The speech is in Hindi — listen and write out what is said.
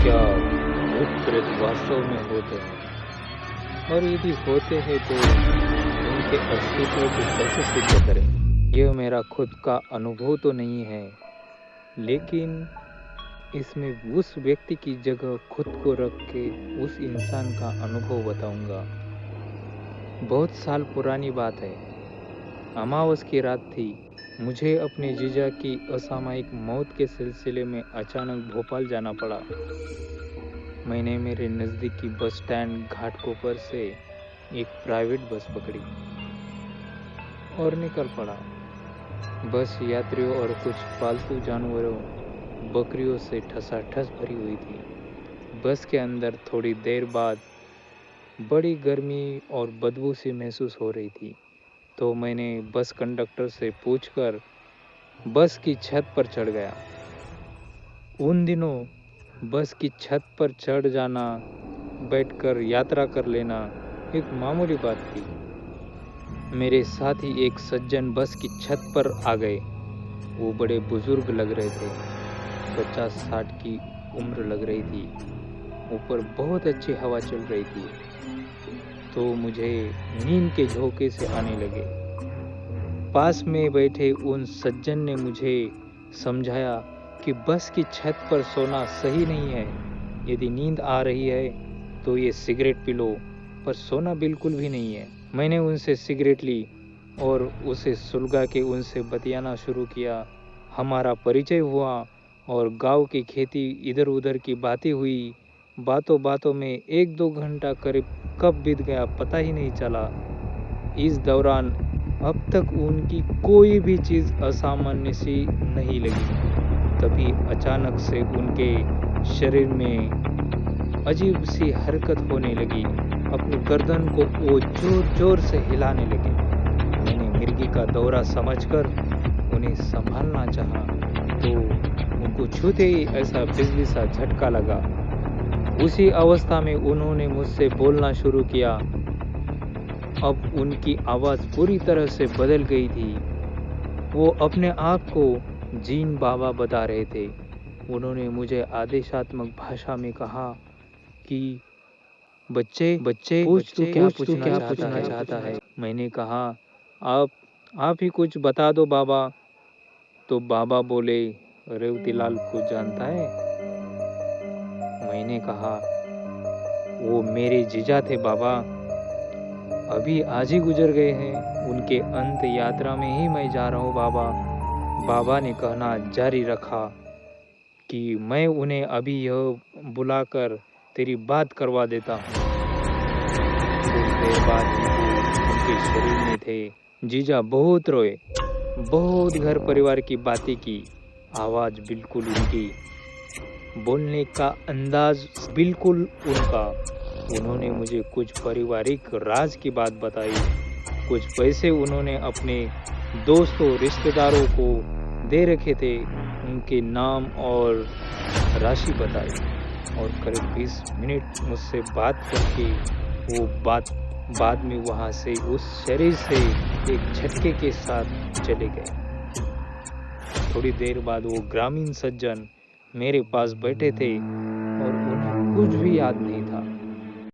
क्या भूत प्रेत वास्तव में होते हैं और यदि होते हैं तो उनके अस्तित्व को कैसे सिद्ध करें? यह मेरा खुद का अनुभव तो नहीं है, लेकिन इसमें उस व्यक्ति की जगह खुद को रख के उस इंसान का अनुभव बताऊंगा। बहुत साल पुरानी बात है। अमावस की रात थी। मुझे अपने जीजा की असामयिक मौत के सिलसिले में अचानक भोपाल जाना पड़ा। मैंने मेरे नज़दीकी बस स्टैंड घाटकोपर से एक प्राइवेट बस पकड़ी और निकल पड़ा। बस यात्रियों और कुछ पालतू जानवरों, बकरियों से ठसाठस भरी हुई थी। बस के अंदर थोड़ी देर बाद बड़ी गर्मी और बदबू सी महसूस हो रही थी, तो मैंने बस कंडक्टर से पूछकर बस की छत पर चढ़ गया। उन दिनों बस की छत पर चढ़ जाना, बैठकर यात्रा कर लेना एक मामूली बात थी। मेरे साथ ही एक सज्जन बस की छत पर आ गए। वो बड़े बुजुर्ग लग रहे थे, 50-60 की उम्र लग रही थी। ऊपर बहुत अच्छी हवा चल रही थी, तो मुझे नींद के झोंके से आने लगे। पास में बैठे उन सज्जन ने मुझे समझाया कि बस की छत पर सोना सही नहीं है। यदि नींद आ रही है तो ये सिगरेट पी लो, पर सोना बिल्कुल भी नहीं है। मैंने उनसे सिगरेट ली और उसे सुलगा के उनसे बतियाना शुरू किया। हमारा परिचय हुआ और गांव की खेती इधर उधर की बातें हुई। बातों बातों में 1-2 घंटा करीब कब बीत गया पता ही नहीं चला। इस दौरान अब तक उनकी कोई भी चीज़ असामान्य सी नहीं लगी। तभी अचानक से उनके शरीर में अजीब सी हरकत होने लगी। अपनी गर्दन को वो जोर जोर से हिलाने लगे। मैंने मिर्गी का दौरा समझकर उन्हें संभालना चाहा, तो उनको छूते ही ऐसा बिजली सा झटका लगा। उसी अवस्था में उन्होंने मुझसे बोलना शुरू किया। अब उनकी आवाज़ पूरी तरह से बदल गई थी। वो अपने आप को जीन बाबा बता रहे थे। उन्होंने मुझे आदेशात्मक भाषा में कहा कि बच्चे बच्चे पूछ तू क्या पूछना चाहता है। मैंने कहा आप ही कुछ बता दो बाबा। तो बाबा बोले, रेवतीलाल को जानता है? मैंने कहा, वो मेरे जीजा थे बाबा, अभी आज ही गुजर गए हैं। उनके अंत यात्रा में ही मैं जा रहा हूँ बाबा। बाबा ने कहना जारी रखा कि मैं उन्हें अभी यह बुलाकर तेरी बात करवा देता हूँ। कुछ देर बाद ही वो उनके शरीर में थे। जीजा बहुत रोए, बहुत घर परिवार की बातें की। आवाज़ बिल्कुल उनकी, बोलने का अंदाज बिल्कुल उनका। उन्होंने मुझे कुछ पारिवारिक राज की बात बताई। कुछ पैसे उन्होंने अपने दोस्तों रिश्तेदारों को दे रखे थे, उनके नाम और राशि बताई और करीब 20 मिनट मुझसे बात करके वो बाद में वहाँ से उस शरीर से एक झटके के साथ चले गए। थोड़ी देर बाद वो ग्रामीण सज्जन मेरे पास बैठे थे और उन्हें कुछ भी याद नहीं